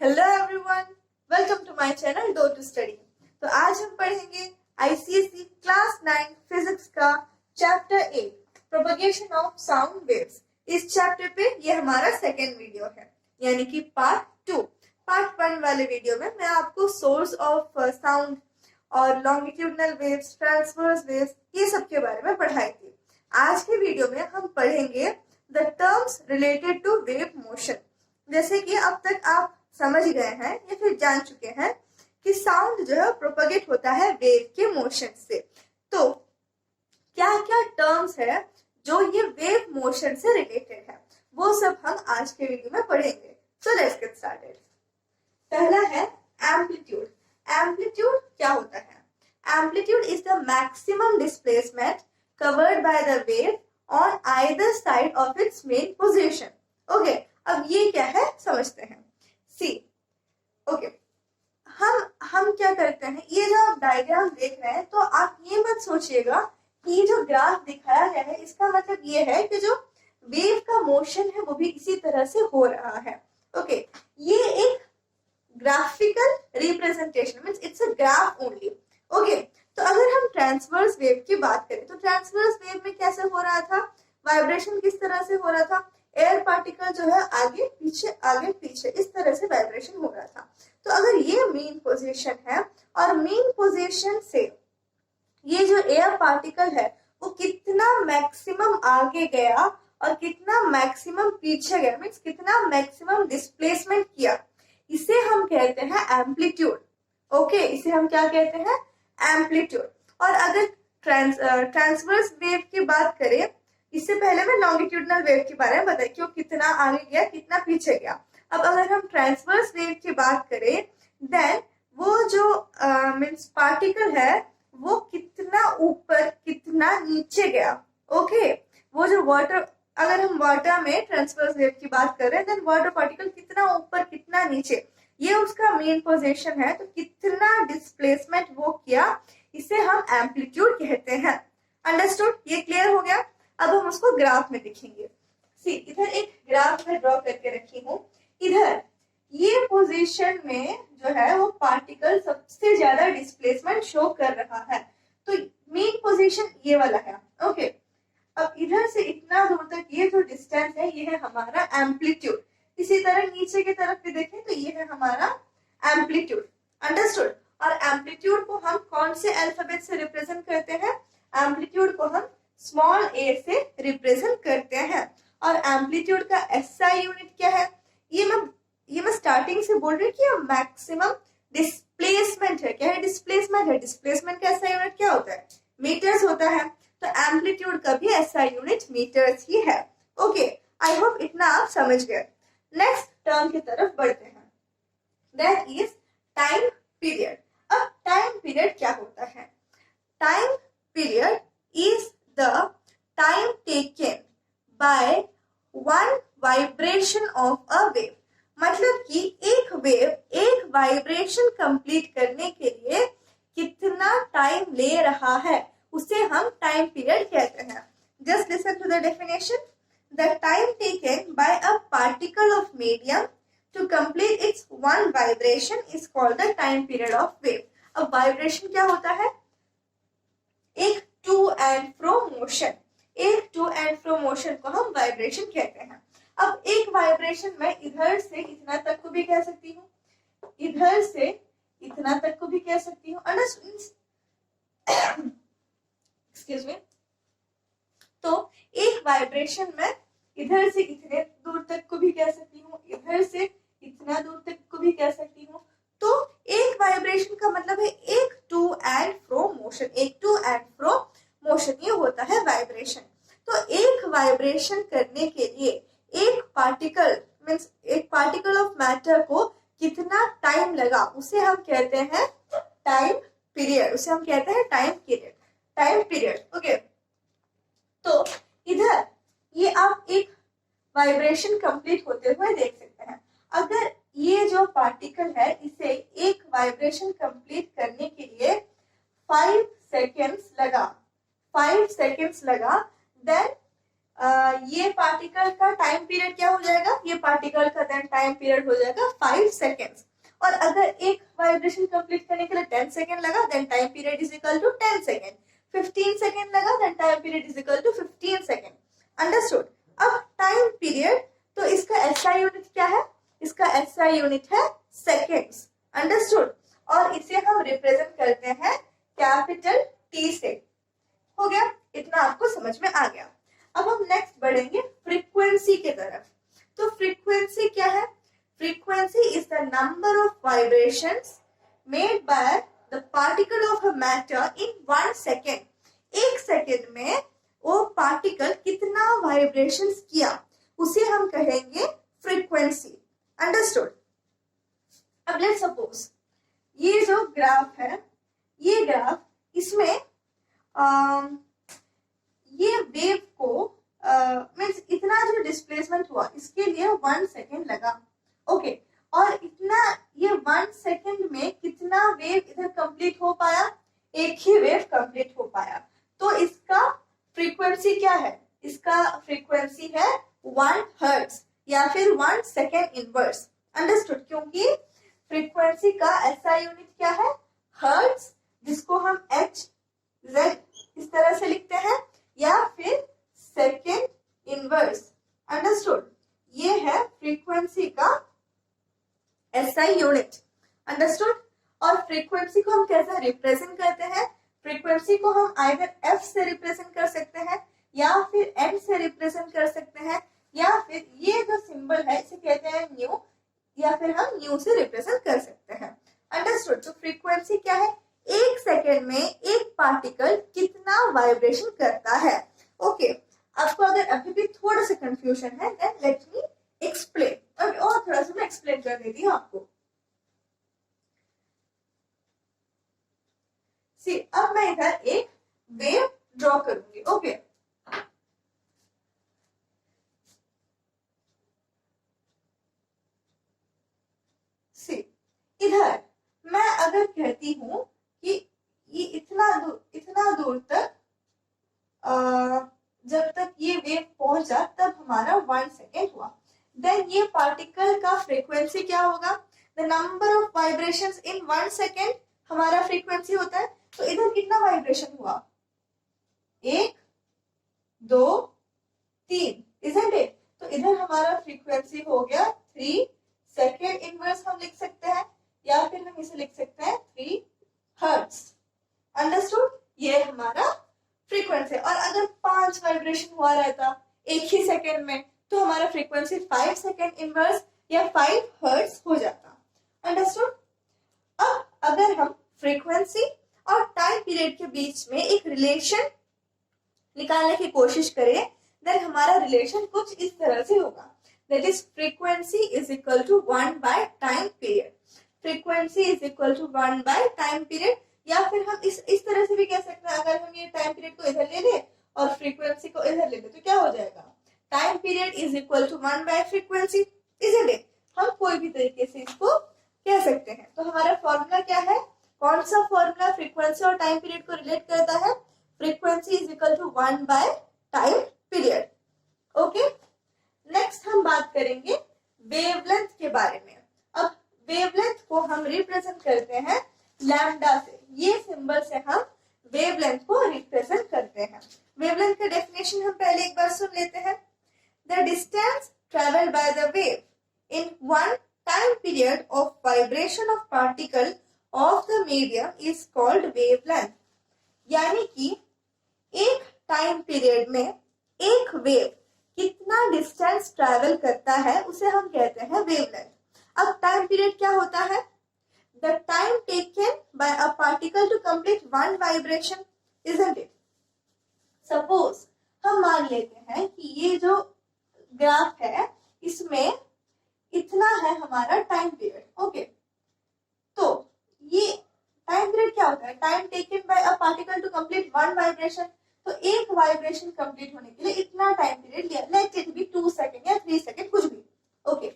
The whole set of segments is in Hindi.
Hello everyone, welcome to my channel Do To Study. तो आज हम पढ़ेंगे आईसीएसई क्लास 9 फिजिक्स का chapter 8 propagation of sound waves. इस चैप्टर पे ये हमारा सेकेंड वीडियो है, यानी कि पार्ट 2। पार्ट 1 वाले वीडियो में मैं आपको सोर्स ऑफ साउंड और लॉन्गिट्यूडनल वेव्स, ट्रांसवर्स वेव्स, ये सब के बारे में पढ़ाई थी। आज के वीडियो में हम पढ़ेंगे the terms related to wave motion. जैसे कि अब तक आप समझ गए हैं या फिर जान चुके हैं कि साउंड जो है प्रोपगेट होता है वेव के मोशन से। तो क्या क्या टर्म्स है जो ये वेव मोशन से रिलेटेड है, वो सब हम आज के वीडियो में पढ़ेंगे। So let's get started. पहला है एम्पलीट्यूड। एम्पलीट्यूड क्या होता है? Amplitude is the maximum displacement covered by the wave on either side of its main position. Okay, अब ये क्या है समझते हैं। सी ओके, हम क्या करते हैं, ये जो आप डायग्राम देख रहे हैं तो आप ये मत सोचिएगा कि ये जो ग्राफ दिखाया गया है इसका मतलब ये है कि जो वेव का मोशन है वो भी इसी तरह से हो रहा है। ओके, ये एक graphical representation means it's a graph only. Okay, तो अगर हम ट्रांसवर्स वेव की बात करें तो ट्रांसवर्स वेव में कैसे हो रहा था, वाइब्रेशन किस तरह से हो रहा था, एयर पार्टिकल जो है आगे पीछे इस तरह से वाइब्रेशन हो रहा था। तो अगर ये मेन पोजीशन है और मेन पोजीशन से ये जो एयर पार्टिकल है वो कितना मैक्सिमम आगे गया और कितना मैक्सिमम पीछे गया, मीन्स कितना मैक्सिमम डिस्प्लेसमेंट किया, इसे हम कहते हैं एम्पलीट्यूड। ओके, इसे हम क्या कहते हैं? एम्पलीट्यूड। और अगर ट्रांसवर्स वेव की बात करें, इससे पहले मैं लॉन्गिट्यूडनल वेव के बारे में बताई कि वो कितना आगे गया कितना पीछे गया। अब अगर हम ट्रांसवर्स वेव की बात करें देन वो जो मींस पार्टिकल है वो कितना ऊपर कितना नीचे गया। ओके, वो जो वाटर, अगर हम वाटर में ट्रांसवर्स वेव की बात करें देन वाटर पार्टिकल कितना ऊपर कितना नीचे, ये उसका मेन पोजीशन है। तो कितना डिस्प्लेसमेंट वो किया, इसे हम एम्पलीट्यूड कहते हैं। अंडरस्टूड? ये क्लियर हो गया। अब हम उसको ग्राफ में दिखेंगे। सी, इधर एक ग्राफ में ड्रॉ करके रखी हूँ। इधर ये पोजीशन में जो है वो पार्टिकल सबसे ज्यादा डिस्प्लेसमेंट शो कर रहा है, तो मेन पोजीशन ये वाला है। ओके, अब इधर से इतना दूर तक ये जो डिस्टेंस है ये है हमारा एम्पलीट्यूड। इसी तरह नीचे की तरफ भी देखें तो ये है हमारा एम्पलीट्यूड। अंडरस्टूड? और एम्पलीट्यूड को हम कौन से अल्फाबेट से रिप्रेजेंट करते हैं? एम्पलीट्यूड को हम स्मॉल ए से रिप्रेजेंट करते हैं। और एम्पलीट्यूड का एसआई यूनिट क्या है? ये मैं स्टार्टिंग से बोल रही कि मैक्सिमम डिस्प्लेसमेंट है। क्या है? डिस्प्लेसमेंट है। डिस्प्लेसमेंट का एसआई यूनिट क्या होता है? मीटर्स होता है। तो एम्पलीट्यूड का भी एसआई यूनिट मीटर्स ही है। ओके, आई होप इतना आप समझ गए। नेक्स्ट टर्म की तरफ बढ़ते हैं, दैट इज टाइम पीरियड। अब टाइम पीरियड क्या होता है? Time period is the time taken by one vibration of a wave। मतलब कि एक वेव एक वाइब्रेशन कंप्लीट करने के लिए कितना टाइम ले रहा है उसे हम टाइम पीरियड कहते हैं। Just listen to the definition. The time taken by a particle of medium to complete its one vibration is called the time period of wave. अब वाइब्रेशन क्या होता है? एक टू एंड फ्रो मोशन। एक टू एंड फ्रो मोशन को हम वाइब्रेशन कहते हैं। अब एक वाइब्रेशन में इधर से इतना तक को भी कह सकती हूँ, इधर से इतना तक को भी कह सकती हूँ। Excuse me. तो एक वाइब्रेशन में इधर से इतने दूर तक को भी कह सकती हूँ, इधर से इतना दूर तक को भी कह सकती हूँ। तो एक वाइब्रेशन का मतलब है एक टू एंड फ्रो मोशन। एक टू एंड फ्रो मोशन, ये होता है वाइब्रेशन। तो एक वाइब्रेशन करने के लिए एक पार्टिकल मींस एक पार्टिकल ऑफ मैटर को कितना टाइम लगा उसे हम कहते हैं टाइम पीरियड। उसे हम कहते हैं time period. Time period. Okay, तो इधर ये आप एक वाइब्रेशन कंप्लीट होते हुए देख सकते हैं। अगर ये जो पार्टिकल है इसे एक वाइब्रेशन कंप्लीट करने के लिए 5 सेकेंड्स लगा, 5 सेकेंड्स लगा, देन ये पार्टिकल का टाइम पीरियड क्या हो जाएगा, ये पार्टिकल का देन टाइम पीरियड हो जाएगा 5 सेकेंड्स। और अगर एक वाइब्रेशन कंप्लीट करने के लिए 10 सेकेंड लगा then time period is equal to 10 second. 15 second लगा then time period is equal to 15 second. Understood. अब टाइम पीरियड, तो इसका एसआई यूनिट क्या है, इसका एसआई यूनिट है सेकेंड्स। अंडरस्टूड। और इसे हम रिप्रेजेंट करते हैं कैपिटल टी से। हो गया, इतना आपको समझ में आ गया। अब हम नेक्स्ट बढ़ेंगे फ्रीक्वेंसी के तरफ। तो फ्रीक्वेंसी क्या है, frequency is the number of vibrations made by the particle of a matter in 1 second. एक सेकेंड में वो पार्टिकल कितना वाइब्रेशंस किया उसे हम कहेंगे फ्रीक्वेंसी। अंडरस्टूड। अब लेट्स सपोज ये जो ग्राफ है, ये ग्राफ, इसमें ये वेव को मीन्स इतना जो डिस्प्लेसमेंट हुआ इसके लिए 1 सेकेंड लगा। ओके, और इतना ये 1 सेकेंड में कितना वेव इधर कंप्लीट हो पाया, एक ही वेव कंप्लीट हो पाया। तो इसका फ्रीक्वेंसी क्या है, इसका फ्रीक्वेंसी है 1 हर्ट्ज या फिर 1 सेकेंड इनवर्स। अंडरस्टूड। क्योंकि फ्रीक्वेंसी का एसआई यूनिट क्या है, हर्ट्ज, जिसको हम एच जेड इस तरह से लिखते हैं, या फिर सेकेंड इनवर्स। अंडरस्टूड। ये है फ्रीक्वेंसी का एसआई यूनिट। अंडरस्टूड। और फ्रीक्वेंसी को हम कैसे रिप्रेजेंट करते हैं, फ्रीक्वेंसी को हम आइदर एफ से रिप्रेजेंट कर सकते हैं या फिर एन से रिप्रेजेंट कर सकते हैं, या फिर ये जो सिंबल है इसे कहते हैं न्यू, या फिर हम न्यू से रिप्रेजेंट कर सकते हैं। अंडरस्टूड। तो फ्रीक्वेंसी क्या है, एक सेकेंड में एक पार्टिकल कितना वाइब्रेशन करता है। ओके, आपको अगर अभी भी थोड़ा सा कंफ्यूजन है देन लेट मी एक्सप्लेन। अभी और थोड़ा सा मैं एक्सप्लेन कर देती हूँ आपको। सी, अब मैं इधर एक वेव ड्रॉ करूंगी। ओके, सी, इधर मैं अगर कहती हूं कि ये इतना दूर तक जब तक ये वेव पहुंचा तब हमारा 1 सेकेंड हुआ, देन ये पार्टिकल का फ्रीक्वेंसी क्या होगा, the number of vibrations in 1 second हमारा फ्रीक्वेंसी होता है। तो इधर कितना वाइब्रेशन हुआ, 1 2 3, इजंट इट। तो इधर हमारा फ्रीक्वेंसी हो गया 3 सेकेंड इनवर्स हम लिख सकते हैं, या फिर हम इसे लिख सकते हैं 3 हर्ट्ज। अंडरस्टूड। ये हमारा फ्रीक्वेंसी। और अगर 5 वाइब्रेशन हुआ रहता एक ही सेकेंड में तो हमारा फ्रीक्वेंसी 5 सेकेंड इनवर्स या 5 हर्ट्ज हो जाता। अंडरस्टूड। अब अगर हम फ्रीक्वेंसी और टाइम पीरियड के बीच में एक रिलेशन निकालने की कोशिश करें देन हमारा रिलेशन कुछ इस तरह से होगा, that is frequency is equal to 1 by time period. Frequency is equal to 1 by time period, या फिर हम इस तरह से भी कह सकते हैं, अगर हम ये टाइम पीरियड को इधर ले लें और फ्रीक्वेंसी को इधर ले लें तो क्या हो जाएगा, time period is equal to 1 by frequency. इसीलिए हम कोई भी तरीके से इसको कह सकते हैं। तो हमारा फॉर्मूला क्या है, कौन सा फॉर्मूला फ्रीक्वेंसी और टाइम पीरियड को रिलेट करता है, frequency is equal to 1 by time period. Okay, next हम बात करेंगे वेवलेंथ के बारे में। अब वेवलेंथ को हम रिप्रेजेंट करते हैं लैम्डा से, ये सिंबल से हम वेवलेंथ को रिप्रेजेंट करते हैं। वेवलेंथ का डेफिनेशन हम पहले एक बार सुन लेते हैं। The distance travelled by the wave in one time period of vibration of particle of the medium is called wavelength. यानी कि एक टाइम पीरियड में एक वेव कितना डिस्टेंस ट्रैवल करता है उसे हम कहते हैं वेवलेंथ। अब टाइम पीरियड क्या होता है, the time taken by a particle to complete one vibration, isn't it? Suppose हम मान लेते हैं कि ये जो ग्राफ है इसमें इतना है हमारा टाइम पीरियड। ओके, तो ये टाइम पीरियड क्या होता है, time taken by a particle to complete one vibration. तो एक वाइब्रेशन कंप्लीट होने के लिए इतना टाइम पीरियड लिया, लेट इट बी 2 सेकेंड या 3 सेकेंड, कुछ भी। ओके,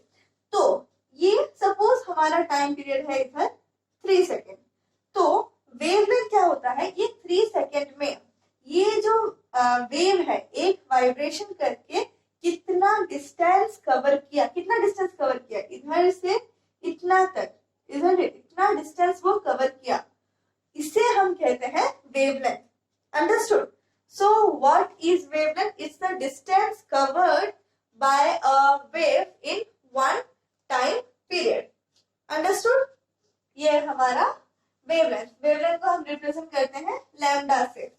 तो ये सपोज हमारा टाइम पीरियड है इधर 3 सेकेंड। तो वेवलेंथ क्या होता है, ये 3 सेकेंड में ये जो वेव है, एक वाइब्रेशन करके कितना डिस्टेंस कवर किया, इधर से इतना तक, इतना डिस्टेंस वो कवर किया, इसे हम कहते हैं wavelength. Understood? So what is wavelength? It's the distance covered by a wave in one time period. Understood? ये हमारा वेवलेंथ। वेवलेंथ को हम रिप्रेजेंट करते हैं लैम्डा से।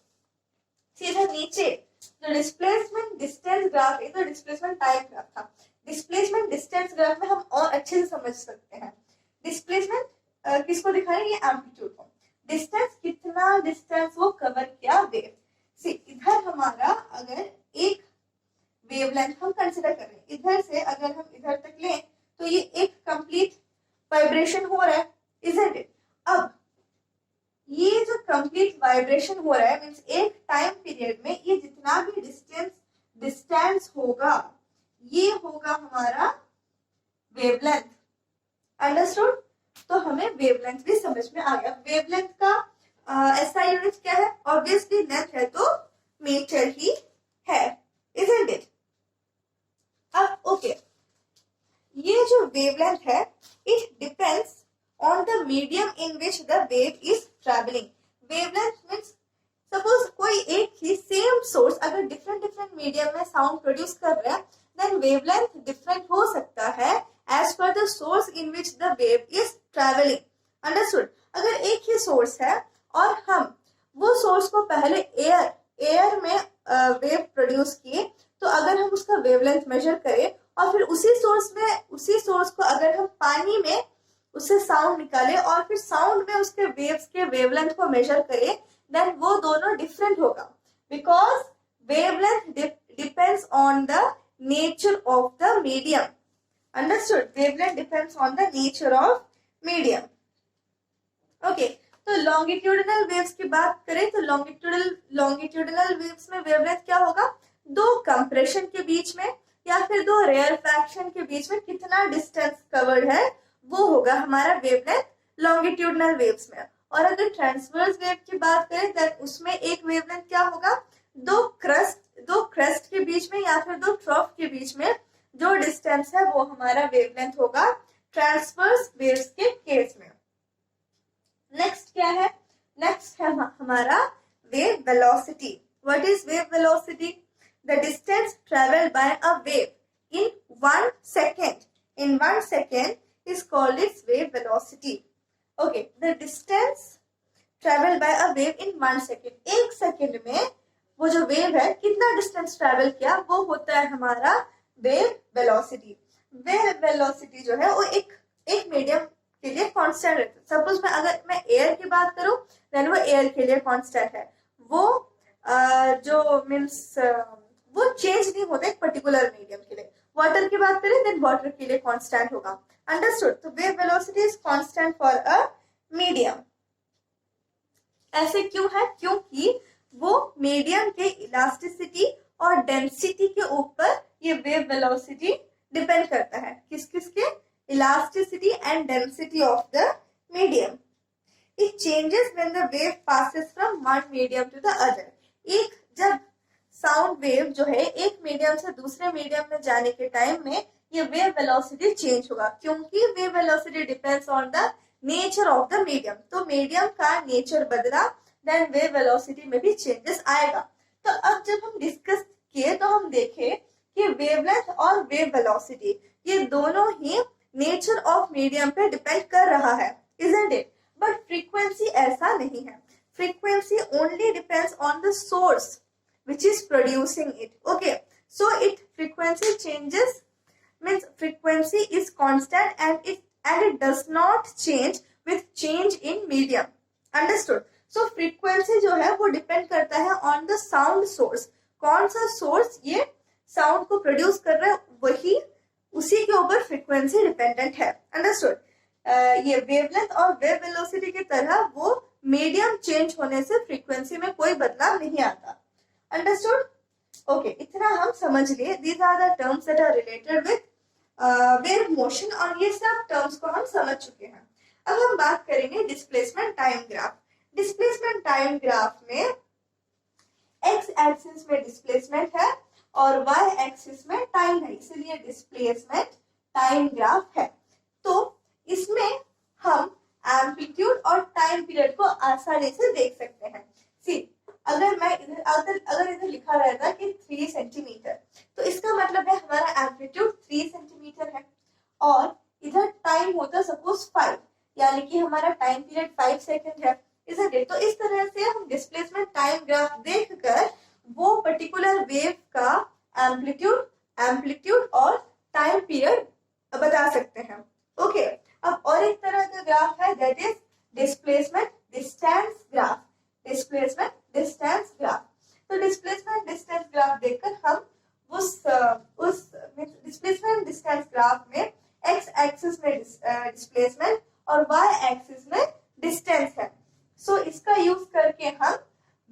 सीधा नीचे जो डिस्प्लेसमेंट डिस्टेंस ग्राफ है, तो डिस्प्लेसमेंट टाइम ग्राफ था। डिस्प्लेसमेंट डिस्टेंस ग्राफ में हम और अच्छे से समझ सकते हैं। डिस्प्लेसमेंट किसको दिखा रहे हैं? ये एम्पलीट्यूड को। डिस्टेंस, कितना डिस्टेंस वो कवर किया वेव से। इधर हमारा अगर एक वेवलेंथ हम कंसिडर करें, इधर से अगर हम इधर तक लें तो ये एक कंप्लीट वाइब्रेशन हो रहा है, इजंट इट? अब ये जो कंप्लीट वाइब्रेशन हो रहा है मींस एक टाइम पीरियड में ये जितना भी डिस्टेंस होगा, ये होगा हमारा वेवलेंथ। अंडरस्टूड? तो हमें वेवलेंथ भी समझ में आ गया। वेवलेंथ का ऐसा यूनिट क्या है? ऑब्वियसली लेंथ है तो मीटर ही है, इजंट इट? अब ओके, ये जो वेवलेंथ है it depends on the medium in which the wave is traveling. Wavelength means suppose कोई एक ही same source अगर different medium में sound produce कर रहा है, then wavelength different हो सकता है as per the source in which the wave is traveling. Understood? अगर एक ही source है और हम वो source को पहले air में wave produce किए, तो अगर हम उसका wavelength measure करें और फिर उसी source को अगर हम पानी में उससे साउंड निकाले और फिर साउंड में उसके वेव्स के वेवलेंथ को मेजर करें, देन वो दोनों डिफरेंट होगा, because wavelength depends on the nature of the medium. Understood? Wavelength depends on the nature of medium. Okay, तो लॉन्गिट्यूडिनल वेव्स की बात करें तो लॉन्गिट्यूडिनल वेव्स में वेवलेंथ क्या होगा? दो कंप्रेशन के बीच में या फिर दो रेयरफैक्शन के बीच में कितना डिस्टेंस कवर्ड है, वो होगा हमारा वेवलेंथ लॉन्गिट्यूडिनल वेव्स में। और अगर ट्रांसवर्स वेव की बात करें देन उसमें एक वेवलेंथ क्या होगा? दो क्रस्ट के बीच में या फिर दो ट्रफ के बीच में जो डिस्टेंस है वो हमारा वेवलेंथ होगा ट्रांसवर्स वेव्स के केस में। नेक्स्ट क्या है? नेक्स्ट है हमारा wave velocity. What is wave velocity? The distance travelled bye a wave in 1 second is called its wave velocity. Okay, the distance traveled by a wave in 1 second. 1 second में वो जो वेव है कितना डिस्टेंस ट्रेवल किया, वो होता है हमारा वेव वेलोसिटी। वेव वेलोसिटी जो है वो एक मीडियम के लिए कांस्टेंट रहता है। सपोज अगर मैं एयर की बात करूं देन वो एयर के लिए कांस्टेंट है, वो जो मीन्स वो चेंज नहीं होता एक पर्टिकुलर मीडियम के लिए। वाटर की बात करें देन वाटर के लिए कांस्टेंट होगा। अंडरस्टूड? तो wave velocity is constant for a medium. ऐसे क्यों है? क्योंकि वो मीडियम के इलास्टिसिटी और डेंसिटी के ऊपर ये वेव वेलोसिटी डिपेंड करता है। किसके? Elasticity and density of the medium. It changes when the wave passes from one medium to the other. जब साउंड वेव जो है एक मीडियम से दूसरे मीडियम में जाने के टाइम में ये वेव वेलोसिटी चेंज होगा, क्योंकि wave velocity depends on the nature of the medium. तो मीडियम का नेचर बदला देन वेव वेलोसिटी में भी चेंजेस आएगा। तो अब जब हम डिस्कस किए तो हम देखे कि वेवलेंथ और वेव वेलोसिटी ये दोनों ही नेचर ऑफ मीडियम पे डिपेंड कर रहा है, इजंट इट? बट फ्रीक्वेंसी ऐसा नहीं है। Frequency only depends on the source which is producing it. Okay, so frequency changes means frequency is constant and it does not change with change in medium. Understood? So frequency जो है वो डिपेंड करता है on the sound source. कौन सा सोर्स ये साउंड को प्रोड्यूस कर रहा है वही उसी के ऊपर फ्रीक्वेंसी डिपेंडेंट है। अंडरस्टूड? ये वेवलेंथ और वेव वेलोसिटी की तरह वो मीडियम चेंज होने से फ्रीक्वेंसी में कोई बदलाव नहीं आता। अंडरस्टूड? ओके, इतना हम समझ लिए। These are the terms that are related with wave motion, और ये सब टर्म्स को हम समझ चुके हैं। अब हम बात करेंगे displacement time graph. Displacement time graph में एक्स एक्सिस में डिस्प्लेसमेंट है और वाई एक्सिस में टाइम है, इसलिए डिस्प्लेसमेंट टाइम ग्राफ है। तो इसमें हम एम्पलीट्यूड और टाइम पीरियड को आसानी से देख सकते हैं। सी, अगर मैं अगर इधर लिखा रहता कि 3 सेंटीमीटर, तो इसका मतलब है हमारा एम्पलीट्यूड 3 सेंटीमीटर है और इधर टाइम होता सपोज 5, यानी कि हमारा टाइम पीरियड 5 सेकंड है, isn't it? तो इस तरह से हम डिस्प्लेसमेंट टाइम ग्राफ देखकर वो पर्टिकुलर वेव का एम्पलीट्यूड और टाइम पीरियड बता सकते हैं। ओके, अब और एक तरह का ग्राफ है that is displacement distance graph. Displacement distance graph, तो डिस्प्लेसमेंट डिस्टेंस ग्राफ देखकर हम उस डिस्प्लेसमेंट डिस्टेंस ग्राफ में एक्स एक्सिस में डिस्प्लेसमेंट और वाई एक्सिस में डिस्टेंस है। सो इसका यूज करके हम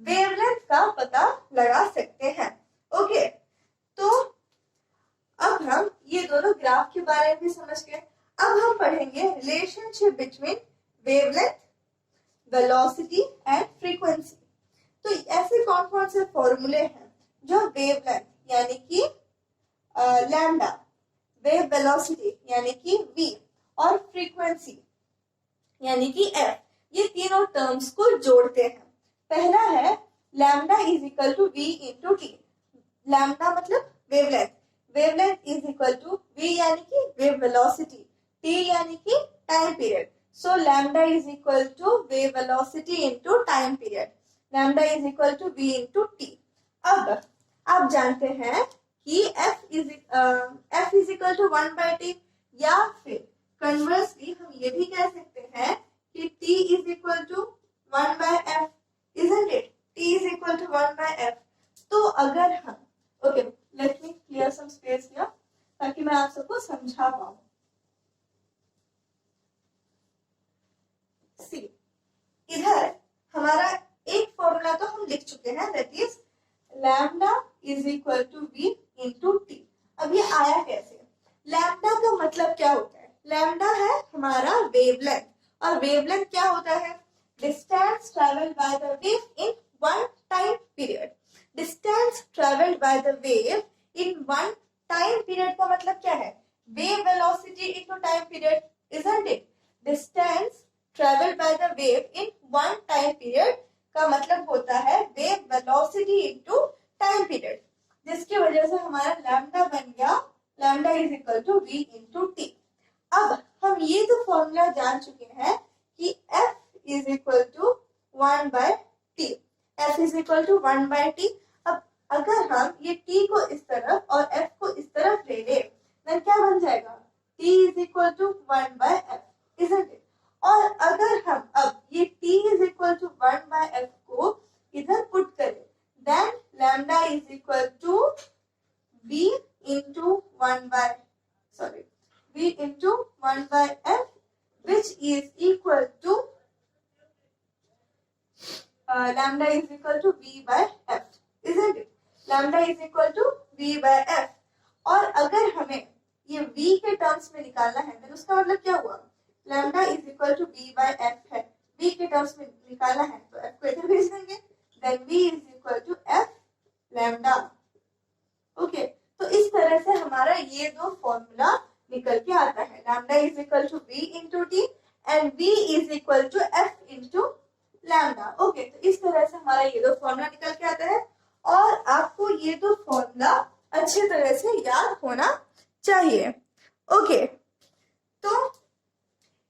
वेवलेंथ का पता लगा सकते हैं। ओके, तो अब हम ये दोनों ग्राफ के बारे में समझ गए। अब हम पढ़ेंगे relationship between wavelength, velocity and frequency. तो ऐसे कौन कौन से फॉर्मूले हैं जो वेवलेंथ यानी कि लैम्डा, वेव वेलोसिटी यानी कि v और फ्रीक्वेंसी यानी कि f, ये तीनों टर्म्स को जोड़ते हैं। पहला है lambda is equal to v into T. Lambda मतलब wavelength, wavelength is equal to v यानी कि वेव वेलोसिटी, t यानी कि time period. So lambda is equal to wave velocity into time period, lambda is equal to v into T. अब आप जानते हैं कि f is equal to 1/t, या फिर कन्वर्सली हम ये भी कह सकते हैं कि t is equal to 1/f, isn't it? t is equal to 1/f। तो अगर हम okay, let me clear some space here ताकि मैं आप सबको समझा पाऊं। सी, इधर हमारा एक फॉर्मूला तो हम लिख चुके हैं that is lambda is equal to v into T. अब ये आया कैसे? लैम्डा का मतलब क्या होता है? लैम्डा है हमारा वेवलेंथ, और वेवलेंथ क्या होता है? Distance travelled by the wave in one time period. Distance travelled by the wave in one time period का मतलब क्या है? Wave velocity into time period, isn't it? Distance travelled by the wave in one time period का मतलब होता है wave velocity into time period, जिसकी वजह से हमारा लैम्डा बन गया lambda is equal to v into T. अब हम ये तो फॉर्मूला जान चुके हैं कि f is equal to 1/t, f is equal to 1/t। अब अगर हम ये t को इस तरफ और f को इस तरफ ले ले, देन क्या बन जाएगा? t is equal to 1/f, isn't it? और अगर हम अब ये t is equal to 1/f को इधर पुट करें, then lambda is equal to v into 1/f, which is equal to lambda is equal to v/f, isn't it? Lambda is equal to v/f। और अगर हमें ये v के टर्म्स में निकालना है तो उसका मतलब क्या हुआ? lambda is equal to v/f है, v के टर्म्स में निकालना है तो f को इधर भेज देंगे, then v is equal to f lambda। Okay, तो इस तरह से हमारा ये दो फॉर्मूला निकल के आता है, lambda is equal to v into T and v is equal to f into lambda. Okay, तो इस तरह से हमारा ये दो फॉर्मूला निकल के आता है और आपको ये दो फॉर्मूला अच्छी तरह से याद होना चाहिए। ओके, तो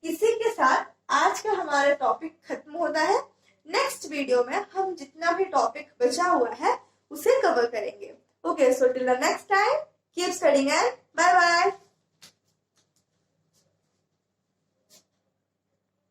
इसी के साथ आज का हमारा टॉपिक खत्म होता है। नेक्स्ट वीडियो में हम जितना भी टॉपिक बचा हुआ है उसे कवर करेंगे। Okay, so till the next time, keep studying and bye bye.